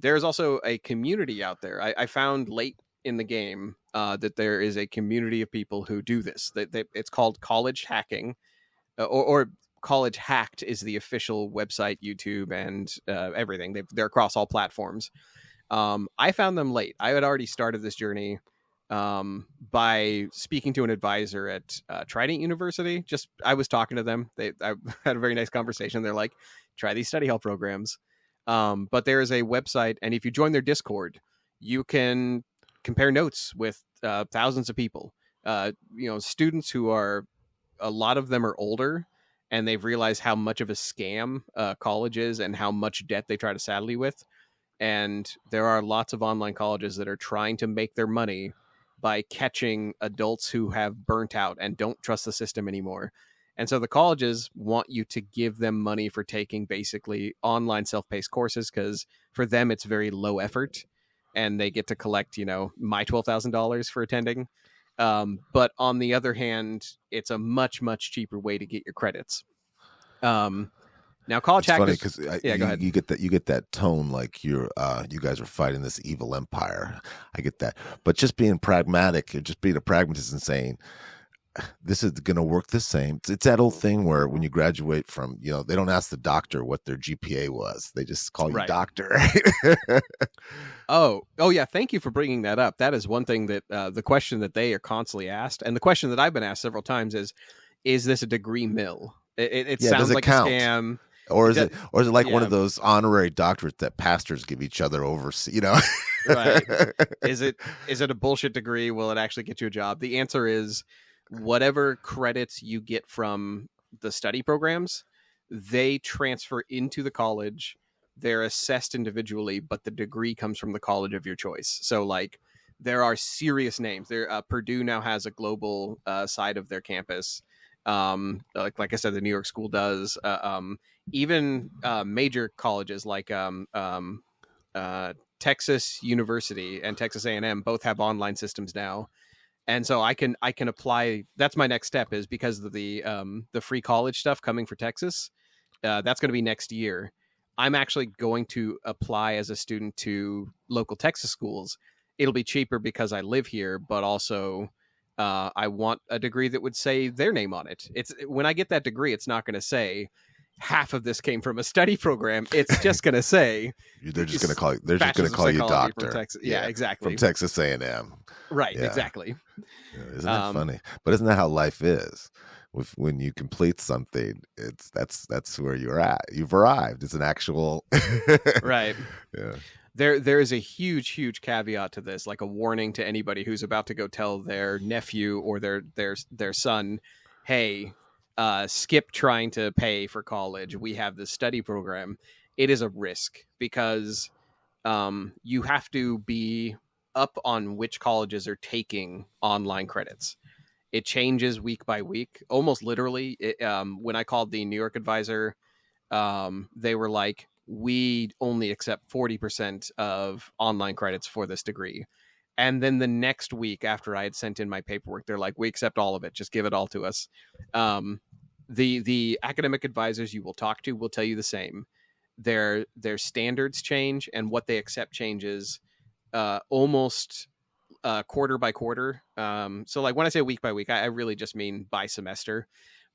There's also a community out there. I found late in the game that there is a community of people who do this. It's called College Hacking, or College Hacked is the official website, YouTube, and everything. They're across all platforms. I found them late. I had already started this journey by speaking to an advisor at Trident University. I was talking to them. I had a very nice conversation. They're like, try these study hall programs. But there is a website, and if you join their Discord, you can compare notes with thousands of people. Students who are, a lot of them are older, and they've realized how much of a scam college is and how much debt they try to saddle you with. And there are lots of online colleges that are trying to make their money by catching adults who have burnt out and don't trust the system anymore. And so the colleges want you to give them money for taking basically online self-paced courses because for them it's very low effort and they get to collect, my $12,000 for attending. But on the other hand, it's a much, much cheaper way to get your credits. Now, college hackers. It's funny because go ahead. You get that tone like you guys are fighting this evil empire. I get that, but just being pragmatic, just being a pragmatist and saying this is going to work the same. It's that old thing where when you graduate from, they don't ask the doctor what their GPA was; they just call you doctor. Oh yeah. Thank you for bringing that up. That is one thing that the question that they are constantly asked, and the question that I've been asked several times is this a degree mill? It sounds like count? A scam. Or is it like one of those honorary doctorates that pastors give each other over, Right. Is it a bullshit degree? Will it actually get you a job? The answer is whatever credits you get from the study programs, they transfer into the college. They're assessed individually, but the degree comes from the college of your choice. So like there are serious names. Purdue now has a global side of their campus. Like I said, the New York School does. Even major colleges like Texas University and Texas A&M both have online systems now, and so I can apply. That's my next step, is because of the free college stuff coming for Texas. That's going to be next year. I'm actually going to apply as a student to local Texas schools. It'll be cheaper because I live here, but also I want a degree that would say their name on it. When I get that degree, it's not going to say half of this came from a study program. It's just going to say they're just going to call you. They're just going to call you doctor. Yeah, exactly. From Texas A&M. Right. Yeah. Exactly. Yeah, isn't that funny? But isn't that how life is? When you complete something, that's where you're at. You've arrived. It's an actual right. Yeah. There is a huge caveat to this, like a warning to anybody who's about to go tell their nephew or their son, hey, skip trying to pay for college. We have this study program. It is a risk because you have to be up on which colleges are taking online credits. It changes week by week, almost literally. When I called the New York advisor, they were like, we only accept 40% of online credits for this degree. And then the next week after I had sent in my paperwork, they're like, we accept all of it. Just give it all to us. The academic advisors you will talk to will tell you the same. Their standards change, and what they accept changes almost quarter by quarter. So like when I say week by week, I really just mean by semester.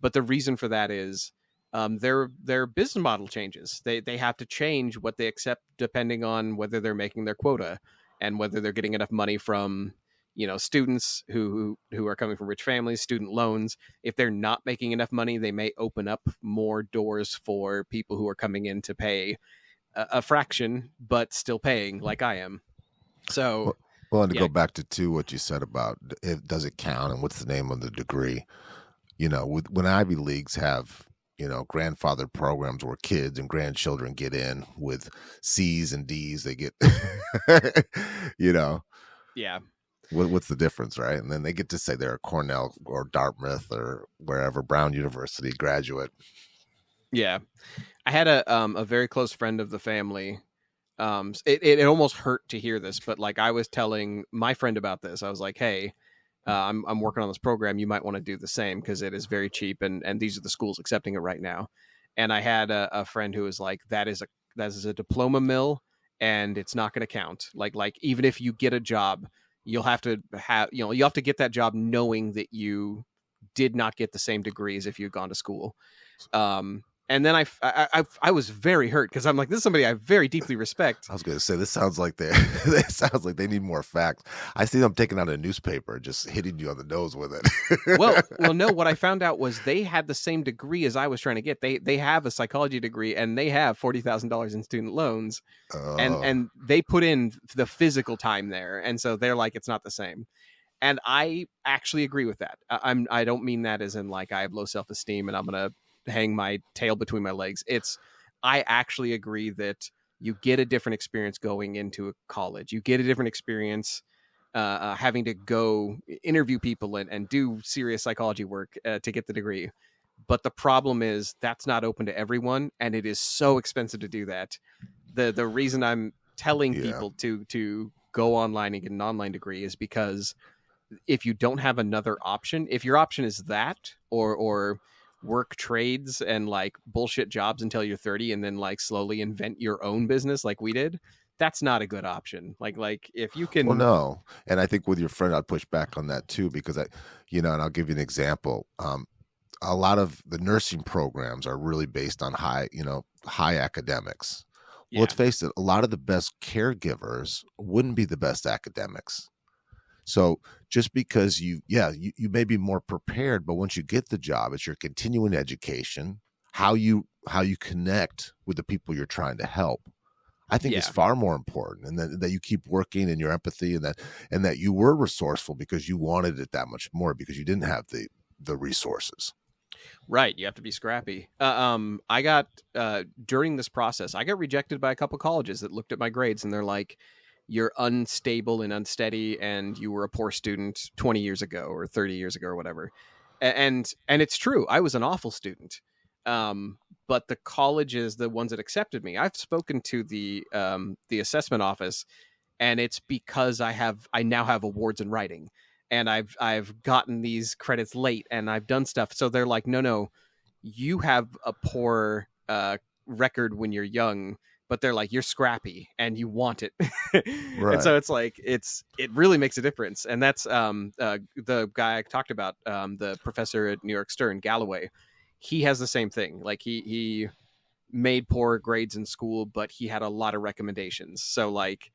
But the reason for that is their business model changes. They have to change what they accept depending on whether they're making their quota and whether they're getting enough money from students who are coming from rich families, student loans. If they're not making enough money, they may open up more doors for people who are coming in to pay a fraction, but still paying like I am. So, well, and to go back to what you said about does it count and what's the name of the degree? When Ivy Leagues have grandfather programs where kids and grandchildren get in with C's and D's, they get, yeah. What's the difference, right? And then they get to say they're a Cornell or Dartmouth or wherever, Brown University graduate. Yeah. I had a very close friend of the family. It almost hurt to hear this, but like I was telling my friend about this. I was like, hey, I'm working on this program. You might want to do the same because it is very cheap, and these are the schools accepting it right now. And I had a friend who was like, that is a diploma mill, and it's not going to count. Like even if you get a job, you'll have to get that job knowing that you did not get the same degree as if you'd gone to school. And then I was very hurt because I'm like, this is somebody I very deeply respect. I was going to say, this sounds like they need more facts. I see them taking out a newspaper, just hitting you on the nose with it. well, no. What I found out was they had the same degree as I was trying to get. They have a psychology degree and they have $40,000 in student loans, and they put in the physical time there, and so they're like, it's not the same. And I actually agree with that. I don't mean that as in like I have low self-esteem and I'm gonna hang my tail between my legs. I actually agree that you get a different experience going into a college. You get a different experience having to go interview people and do serious psychology work to get the degree. But the problem is that's not open to everyone, and it is so expensive to do that. The reason I'm telling people to go online and get an online degree is because if you don't have another option, if your option is that or work trades and like bullshit jobs until you're 30 and then like slowly invent your own business like we did, that's not a good option. Like if you can. Well, no. And I think with your friend, I'd push back on that too, because and I'll give you an example. A lot of the nursing programs are really based on high academics. Well, let's face it, a lot of the best caregivers wouldn't be the best academics. So just because you may be more prepared, but once you get the job, it's your continuing education, how you connect with the people you're trying to help. I think it's far more important, and that you keep working in your empathy, and that you were resourceful because you wanted it that much more because you didn't have the resources. Right. You have to be scrappy. I got during this process, I got rejected by a couple colleges that looked at my grades and they're like, you're unstable and unsteady and you were a poor student 20 years ago or 30 years ago or whatever. And it's true. I was an awful student. But the colleges, the ones that accepted me, I've spoken to the assessment office, and it's because I now have awards in writing, and I've gotten these credits late and I've done stuff. So they're like, no, you have a poor record when you're young, but they're like, you're scrappy and you want it. Right. And so it's like, it really makes a difference. And that's the guy I talked about, the professor at New York Stern, Galloway. He has the same thing. Like he made poor grades in school, but he had a lot of recommendations. So like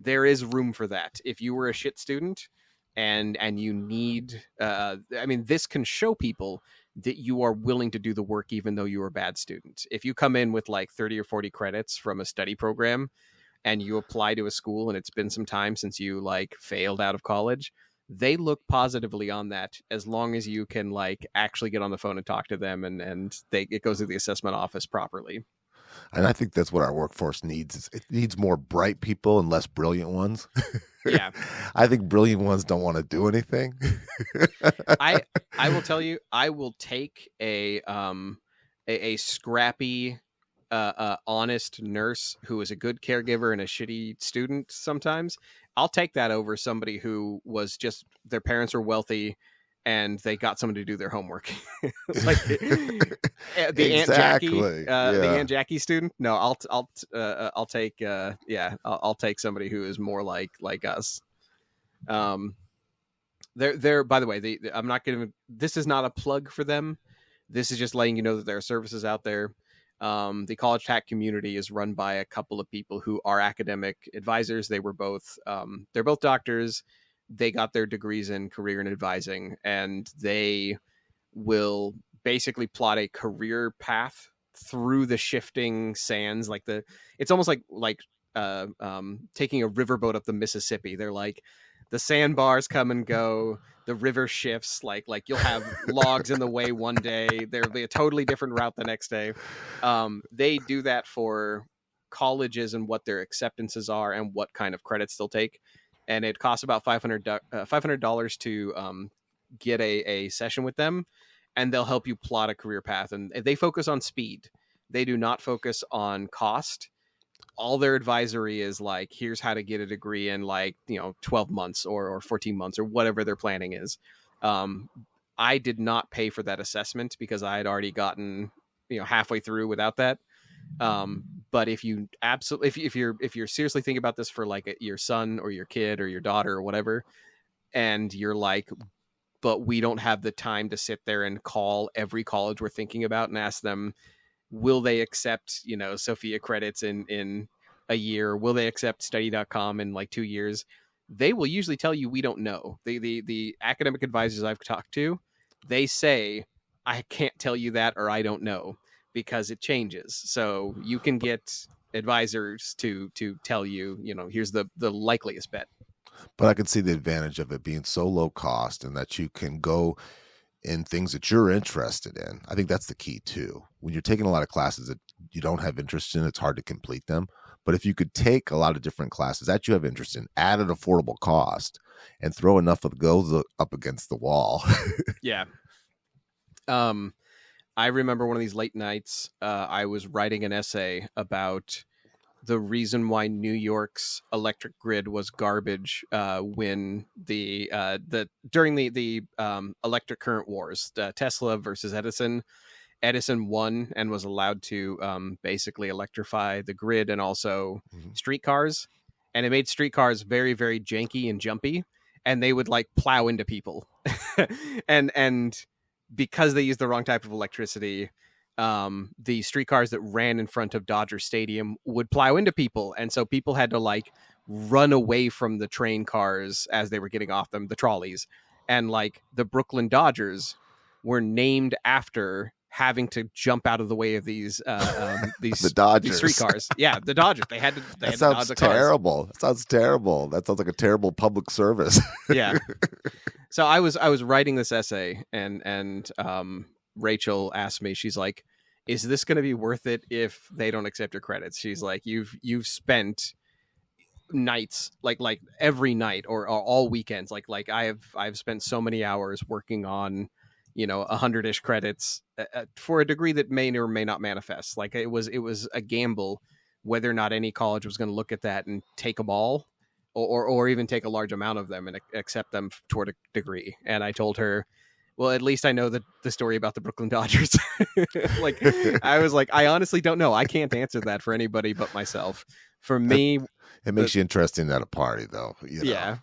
there is room for that. If you were a shit student and you need, this can show people that you are willing to do the work, even though you were a bad student. If you come in with like 30 or 40 credits from a study program and you apply to a school and it's been some time since you like failed out of college, they look positively on that as long as you can like actually get on the phone and talk to them, and it goes to the assessment office properly. And I think that's what our workforce needs. It needs more bright people and less brilliant ones. Yeah. I think brilliant ones don't want to do anything. I will tell you, I will take a scrappy honest nurse who is a good caregiver and a shitty student sometimes. I'll take that over somebody who was just, their parents were wealthy and they got someone to do their homework. Like the Exactly. the Aunt Jackie student. No, I'll take I'll take somebody who is more like us. They're by the way, I'm not gonna, this is not a plug for them. This is just letting you know that there are services out there. The college hack community is run by a couple of people who are academic advisors. They were both they're both doctors. They got their degrees in career and advising, and they will basically plot a career path through the shifting sands. It's almost like taking a riverboat up the Mississippi. They're like, the sandbars come and go, the river shifts, like you'll have logs in the way one day, there'll be a totally different route the next day. They do that for colleges and what their acceptances are and what kind of credits they'll take, and it costs about $500 to get a session with them, and they'll help you plot a career path. And they focus on speed. They do not focus on cost. All their advisory is like, here's how to get a degree in 12 months or 14 months or whatever their planning is. I did not pay for that assessment because I had already gotten halfway through without that. But if you absolutely, if you're seriously thinking about this for like your son or your kid or your daughter or whatever, and you're like, but we don't have the time to sit there and call every college we're thinking about and ask them, will they accept, Sophia credits in a year? Will they accept study.com in like 2 years? They will usually tell you, we don't know. The academic advisors I've talked to, they say, I can't tell you that, or I don't know, because it changes. So you can get advisors to tell you, here's the likeliest bet. But I can see the advantage of it being so low cost and that you can go in things that you're interested in. I think that's the key too. When you're taking a lot of classes that you don't have interest in, it's hard to complete them. But if you could take a lot of different classes that you have interest in at an affordable cost and throw enough of those up against the wall. Yeah. I remember one of these late nights, I was writing an essay about the reason why New York's electric grid was garbage when during the electric current wars, Tesla versus Edison. Edison won and was allowed to basically electrify the grid and also streetcars, and it made streetcars very, very janky and jumpy, and they would like plow into people, and because they used the wrong type of electricity, the streetcars that ran in front of Dodger Stadium would plow into people, and so people had to like run away from the train cars as they were getting off them, the trolleys, and like the Brooklyn Dodgers were named after having to jump out of the way of these the Dodgers. these streetcars. Yeah, the Dodgers. They had to. That sounds terrible. That sounds terrible. That sounds like a terrible public service. Yeah. So I was writing this essay, and Rachel asked me, she's like, is this going to be worth it if they don't accept your credits? She's like, you've spent nights, like every night or all weekends. Like I've spent so many hours working on, 100-ish credits for a degree that may or may not manifest. Like it was a gamble whether or not any college was going to look at that and take them all, or even take a large amount of them and accept them toward a degree. And I told her, well, at least I know the story about the Brooklyn Dodgers. Like, I was like, I honestly don't know. I can't answer that for anybody but myself. For me, it makes you interesting at a party, though. Yeah.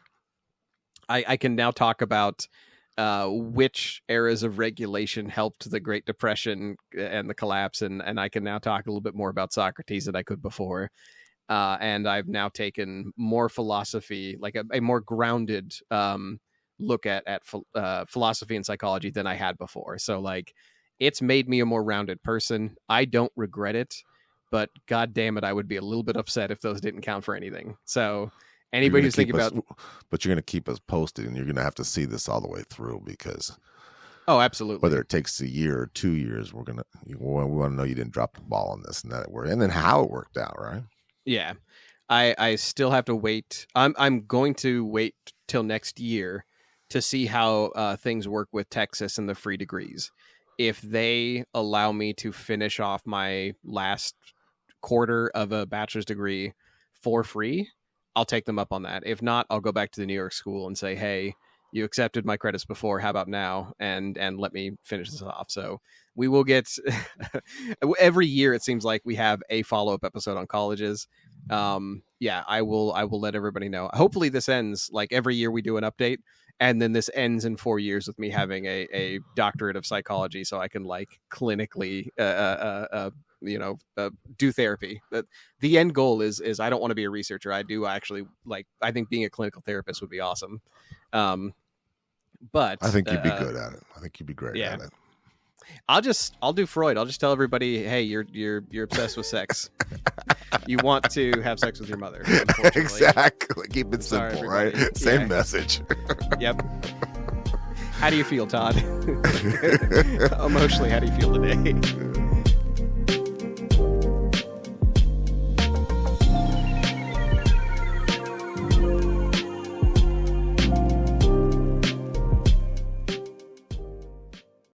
I can now talk about which eras of regulation helped the Great Depression and the collapse, and I can now talk a little bit more about Socrates than I could before. And I've now taken more philosophy, like a more grounded look at philosophy and psychology than I had before. So like, it's made me a more rounded person. I don't regret it, but God damn it, I would be a little bit upset if those didn't count for anything. So Anybody who's thinking about, but you're going to keep us posted, and you're going to have to see this all the way through, because absolutely, whether it takes a year or 2 years, we want to know you didn't drop the ball on this and that it worked, and then how it worked out, right? Yeah, I still have to wait. I'm going to wait till next year to see how things work with Texas and the free degrees. If they allow me to finish off my last quarter of a bachelor's degree for free, I'll take them up on that. If not, I'll go back to the New York school and say, hey, you accepted my credits before. How about now? And let me finish this off. So we will get every year. It seems like we have a follow-up episode on colleges. I will let everybody know. Hopefully this ends like every year we do an update, and then this ends in 4 years with me having a doctorate of psychology, so I can like clinically do therapy. The end goal is I don't want to be a researcher. I think being a clinical therapist would be awesome. But I think you'd be good at it. I think you'd be great at it. I'll do Freud. I'll just tell everybody, hey, you're obsessed with sex. You want to have sex with your mother. Exactly. Keep it simple, right? Same message. Yep. How do you feel, Todd? Emotionally, how do you feel today?